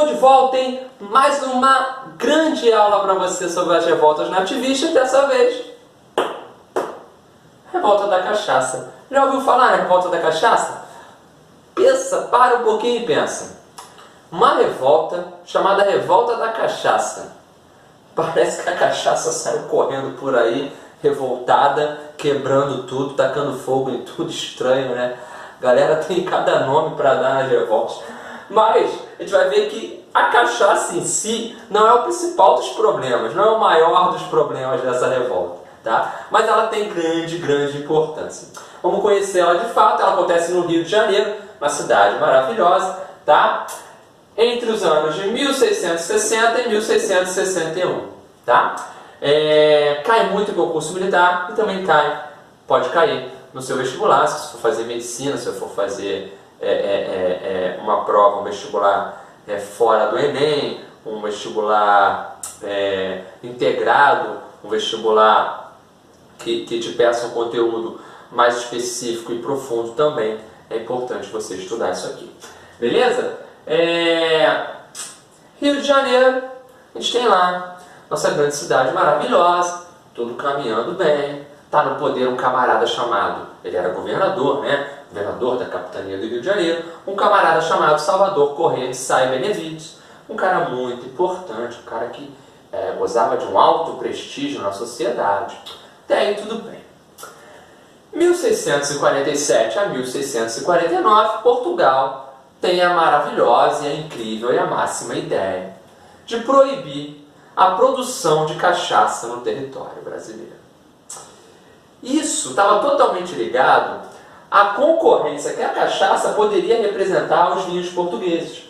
Tô de volta, hein? Mais uma grande aula para você sobre as revoltas nativistas, dessa vez revolta da cachaça. Já ouviu falar na revolta da cachaça? Pensa, para um pouquinho e pensa. Uma revolta chamada revolta da cachaça. Parece que a cachaça saiu correndo por aí, revoltada, quebrando tudo, tacando fogo em tudo, estranho, né? A galera tem cada nome para dar nas revoltas. Mas a gente vai ver que a cachaça em si não é o principal dos problemas, não é o maior dos problemas dessa revolta, tá? Mas ela tem grande importância. Vamos conhecer ela de fato. Ela acontece no Rio de Janeiro, uma cidade maravilhosa, tá? Entre os anos de 1660 e 1661, tá? Cai muito em concurso militar e também pode cair no seu vestibular, se for fazer medicina, se for fazer uma prova, um vestibular fora do Enem, um vestibular integrado, um vestibular que te peça um conteúdo mais específico e profundo também. É importante você estudar isso aqui. Beleza? Rio de Janeiro, a gente tem lá nossa grande cidade maravilhosa, tudo caminhando bem. Está no poder um camarada chamado, ele era governador, né? Governador da capitania do Rio de Janeiro, um camarada chamado Salvador Corrêa de Sá e Benevides, um cara muito importante, um cara que gozava de um alto prestígio na sociedade. Até aí tudo bem. 1647 a 1649, Portugal tem a maravilhosa e a incrível e a máxima ideia de proibir a produção de cachaça no território brasileiro. Isso estava totalmente ligado à concorrência que a cachaça poderia representar aos vinhos portugueses.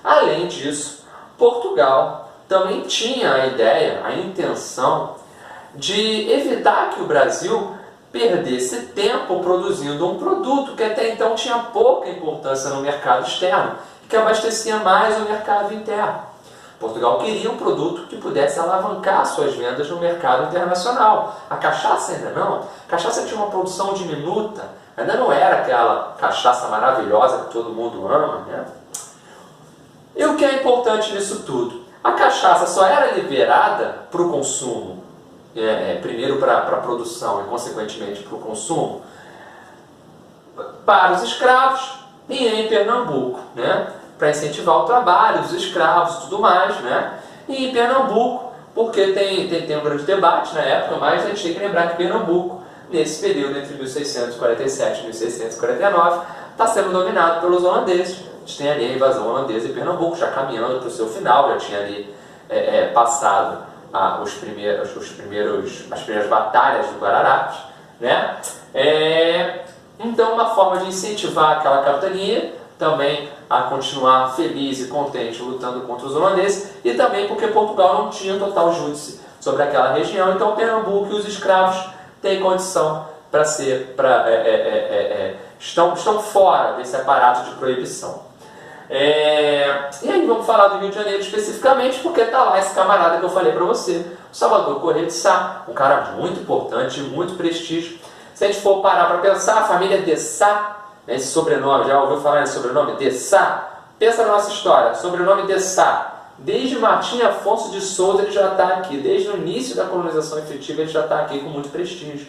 Além disso, Portugal também tinha a ideia, a intenção de evitar que o Brasil perdesse tempo produzindo um produto que até então tinha pouca importância no mercado externo e que abastecia mais o mercado interno. Portugal queria um produto que pudesse alavancar suas vendas no mercado internacional. A cachaça ainda não. A cachaça tinha uma produção diminuta, ainda não era aquela cachaça maravilhosa que todo mundo ama, né? E o que é importante nisso tudo? A cachaça só era liberada para o consumo, primeiro para a produção e consequentemente para o consumo, para os escravos e em Pernambuco, né? Para incentivar o trabalho dos escravos e tudo mais, né? E em Pernambuco, porque tem um grande debate na época, mas a gente tem que lembrar que Pernambuco, nesse período entre 1647 e 1649, está sendo dominado pelos holandeses. A gente tem ali a invasão holandesa em Pernambuco, já caminhando para o seu final, já tinha ali passado as primeiras batalhas do Guararapes, né? Então, uma forma de incentivar aquela capitania também a continuar feliz e contente lutando contra os holandeses, e também porque Portugal não tinha total júdice sobre aquela região. Então Pernambuco e os escravos têm condição estão fora desse aparato de proibição. E aí vamos falar do Rio de Janeiro especificamente, porque está lá esse camarada que eu falei para você, o Salvador Corrêa de Sá, um cara muito importante, muito prestígio. Se a gente for parar para pensar, a família de Sá, esse sobrenome, já ouviu falar nesse sobrenome? De Sá? Pensa na nossa história, sobrenome de Sá. Desde Martim Afonso de Souza ele já está aqui, desde o início da colonização efetiva ele já está aqui com muito prestígio.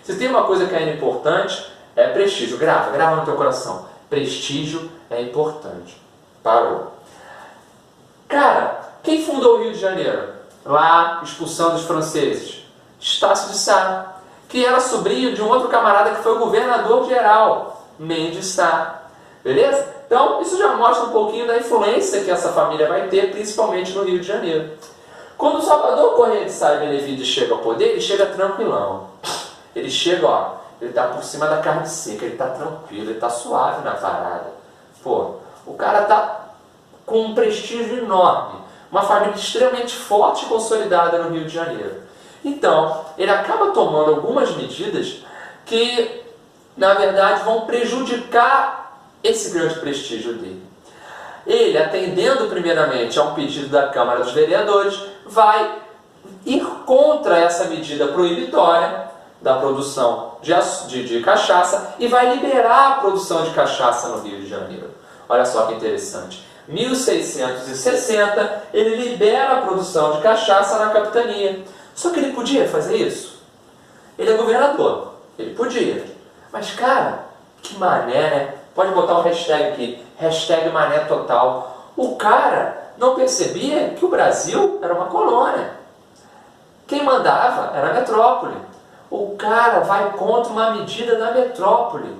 Se tem uma coisa que é importante, é prestígio. Grava no teu coração. Prestígio é importante. Parou. Cara, quem fundou o Rio de Janeiro? Lá, expulsando os franceses. Estácio de Sá, que era sobrinho de um outro camarada que foi o governador-geral, Mendes Sá. Beleza? Então, isso já mostra um pouquinho da influência que essa família vai ter, principalmente no Rio de Janeiro. Quando o Salvador Corrêa de Sá e Benevides chega ao poder, ele chega tranquilão. Ele chega, ó, ele tá por cima da carne seca, ele tá tranquilo, ele tá suave na parada. Pô, o cara tá com um prestígio enorme, uma família extremamente forte e consolidada no Rio de Janeiro. Então, ele acaba tomando algumas medidas que, na verdade, vão prejudicar esse grande prestígio dele. Ele, atendendo primeiramente a um pedido da Câmara dos Vereadores, vai ir contra essa medida proibitória da produção de cachaça e vai liberar a produção de cachaça no Rio de Janeiro. Olha só que interessante. 1660, ele libera a produção de cachaça na capitania. Só que ele podia fazer isso? Ele é governador, ele podia. Mas, cara, que mané, né? Pode botar um hashtag aqui, hashtag mané total. O cara não percebia que o Brasil era uma colônia. Quem mandava era a metrópole. O cara vai contra uma medida da metrópole.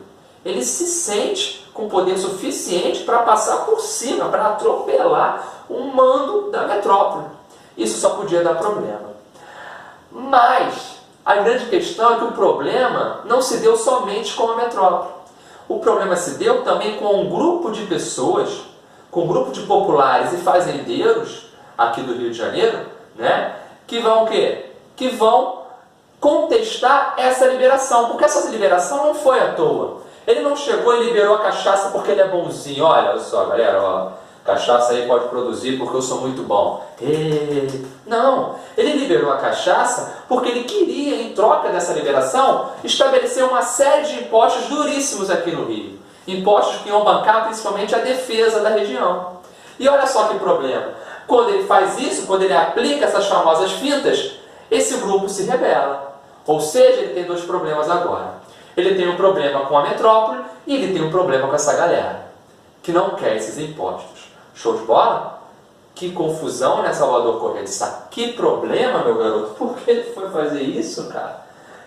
Ele se sente com poder suficiente para passar por cima, para atropelar um mando da metrópole. Isso só podia dar problema. Mas a grande questão é que o problema não se deu somente com a metrópole. O problema se deu também com um grupo de pessoas, com um grupo de populares e fazendeiros aqui do Rio de Janeiro, né, que vão o quê? Que vão contestar essa liberação, porque essa liberação não foi à toa. Ele não chegou e liberou a cachaça porque ele é bonzinho. Olha só, galera, ó, cachaça aí pode produzir porque eu sou muito bom. Não, ele liberou a cachaça porque ele queria, em troca dessa liberação, estabelecer uma série de impostos duríssimos aqui no Rio. Impostos que iam bancar principalmente a defesa da região. E olha só que problema. Quando ele faz isso, quando ele aplica essas famosas fintas, esse grupo se rebela. Ou seja, ele tem dois problemas agora. Ele tem um problema com a metrópole e ele tem um problema com essa galera que não quer esses impostos. Show de bola? Que confusão, né, Salvador Corrêa de Sá? Que problema, meu garoto? Por que ele foi fazer isso, cara?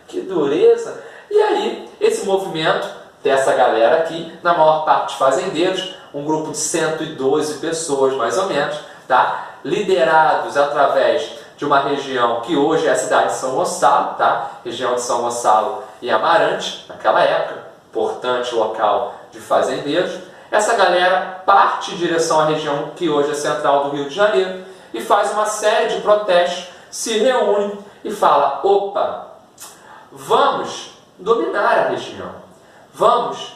Que dureza! E aí, esse movimento dessa galera aqui, na maior parte de fazendeiros, um grupo de 112 pessoas, mais ou menos, tá? Liderados através de uma região que hoje é a cidade de São Gonçalo, tá? Região de São Gonçalo e Amarante, naquela época, importante local de fazendeiros. Essa galera parte em direção à região que hoje é central do Rio de Janeiro e faz uma série de protestos, se reúne e fala: opa, vamos dominar a região, vamos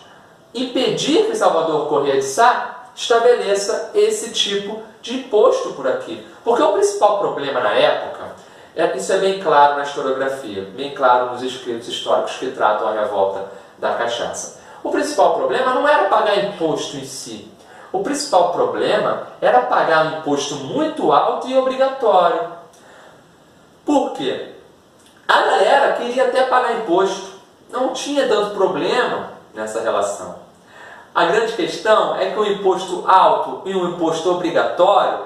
impedir que Salvador Corrêa de Sá estabeleça esse tipo de imposto por aqui. Porque o principal problema na época, isso é bem claro na historiografia, bem claro nos escritos históricos que tratam a revolta da cachaça. O principal problema não era pagar imposto em si. O principal problema era pagar um imposto muito alto e obrigatório. Por quê? A galera queria até pagar imposto. Não tinha tanto problema nessa relação. A grande questão é que o imposto alto e o imposto obrigatório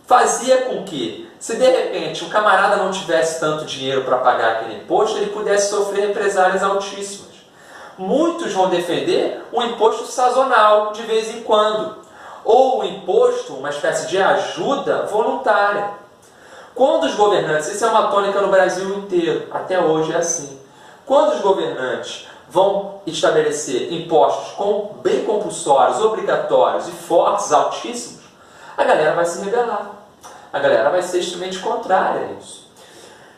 fazia com que, se de repente o camarada não tivesse tanto dinheiro para pagar aquele imposto, ele pudesse sofrer represálias altíssimas. Muitos vão defender o imposto sazonal, de vez em quando, ou o imposto, uma espécie de ajuda voluntária. Quando os governantes, isso é uma tônica no Brasil inteiro, até hoje é assim, quando os governantes vão estabelecer impostos bem compulsórios, obrigatórios e fortes, altíssimos, a galera vai se rebelar. A galera vai ser extremamente contrária a isso.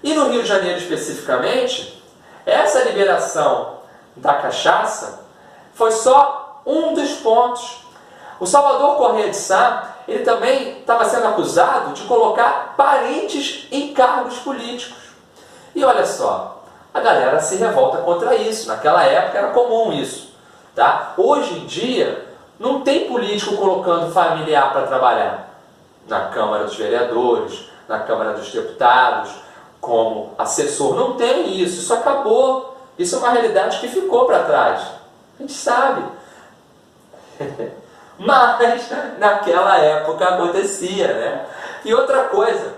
E no Rio de Janeiro especificamente, essa liberação da cachaça foi só um dos pontos. O Salvador Corrêa de Sá, ele também estava sendo acusado de colocar parentes em cargos políticos. E olha só, a galera se revolta contra isso. Naquela época era comum isso. Tá? Hoje em dia, não tem político colocando familiar para trabalhar na Câmara dos Vereadores, na Câmara dos Deputados, como assessor. Não tem isso, isso acabou. Isso é uma realidade que ficou para trás. A gente sabe. Mas naquela época acontecia, né? E outra coisa,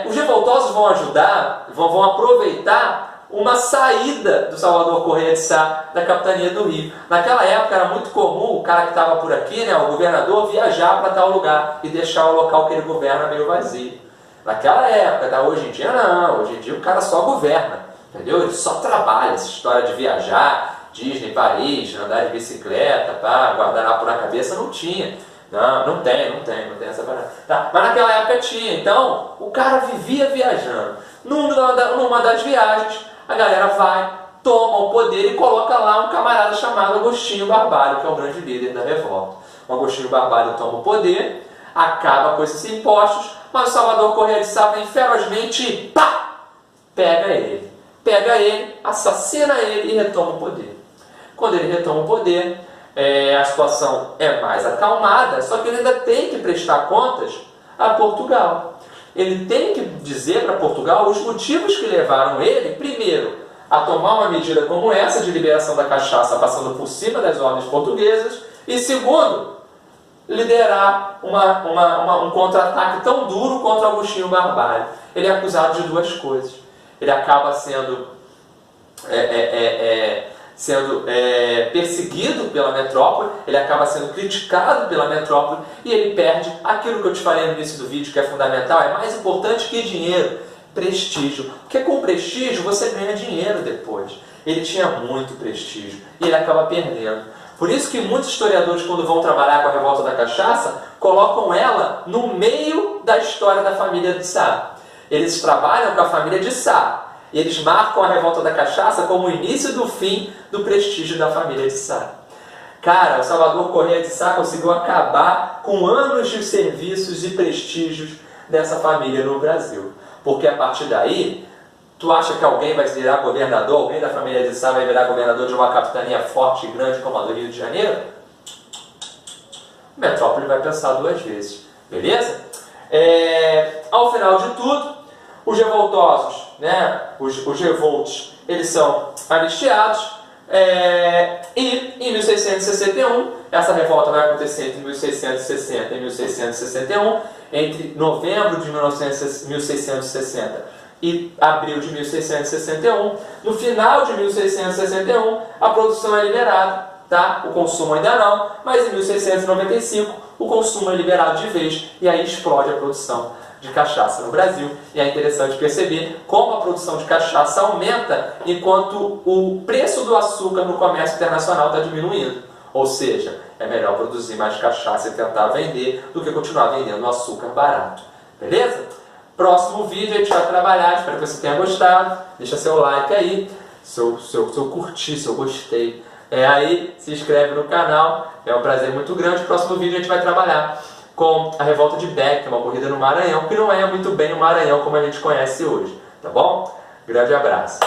os revoltosos vão ajudar, vão aproveitar uma saída do Salvador Corrêa de Sá da capitania do Rio. Naquela época era muito comum o cara que estava por aqui, né, o governador, viajar para tal lugar e deixar o local que ele governa meio vazio. Naquela época, tá? Hoje em dia não, hoje em dia o cara só governa, entendeu? Ele só trabalha, essa história de viajar, Disney, Paris, andar de bicicleta, pá, guardanapo na cabeça, não tinha. Não tem essa parada. Tá? Mas naquela época tinha, então o cara vivia viajando. Numa das viagens, a galera vai, toma o poder e coloca lá um camarada chamado Agostinho Barbalho, que é o grande líder da revolta. O Agostinho Barbalho toma o poder, acaba com esses impostos, mas o Salvador Corrêa de Sá vem ferozmente e pá! Pega ele, assassina ele e retoma o poder. Quando ele retoma o poder, a situação é mais acalmada, só que ele ainda tem que prestar contas a Portugal. Ele tem que dizer para Portugal os motivos que levaram ele, primeiro, a tomar uma medida como essa de liberação da cachaça passando por cima das ordens portuguesas, e segundo, liderar um contra-ataque tão duro contra Agostinho Barbalho. Ele é acusado de duas coisas. Ele acaba sendo perseguido pela metrópole, ele acaba sendo criticado pela metrópole e ele perde aquilo que eu te falei no início do vídeo, que é fundamental, é mais importante que dinheiro, prestígio. Porque com prestígio você ganha dinheiro depois. Ele tinha muito prestígio e ele acaba perdendo. Por isso que muitos historiadores, quando vão trabalhar com a revolta da cachaça, colocam ela no meio da história da família de Sá. Eles trabalham com a família de Sá. E eles marcam a revolta da cachaça como o início do fim do prestígio da família de Sá. Cara, o Salvador Corrêa de Sá conseguiu acabar com anos de serviços e prestígios dessa família no Brasil. Porque a partir daí, tu acha que alguém vai virar governador, alguém da família de Sá vai virar governador de uma capitania forte e grande como a do Rio de Janeiro? A metrópole vai pensar duas vezes, beleza? Ao final de tudo, os revoltosos, né, os revoltos, eles são anistiados, e em 1661, essa revolta vai acontecer entre 1660 e 1661, entre novembro de 1660 e abril de 1661. No final de 1661, a produção é liberada, tá? O consumo ainda não, mas em 1695 o consumo é liberado de vez e aí explode a produção de cachaça no Brasil. E é interessante perceber como a produção de cachaça aumenta enquanto o preço do açúcar no comércio internacional está diminuindo. Ou seja, é melhor produzir mais cachaça e tentar vender do que continuar vendendo açúcar barato. Beleza? Próximo vídeo a gente vai trabalhar, espero que você tenha gostado. Deixa seu like aí, seu curtir, seu gostei. Aí se inscreve no canal, é um prazer muito grande. Próximo vídeo a gente vai trabalhar com a revolta de Beck, que é uma corrida no Maranhão, que não é muito bem o Maranhão como a gente conhece hoje, tá bom? Grande abraço!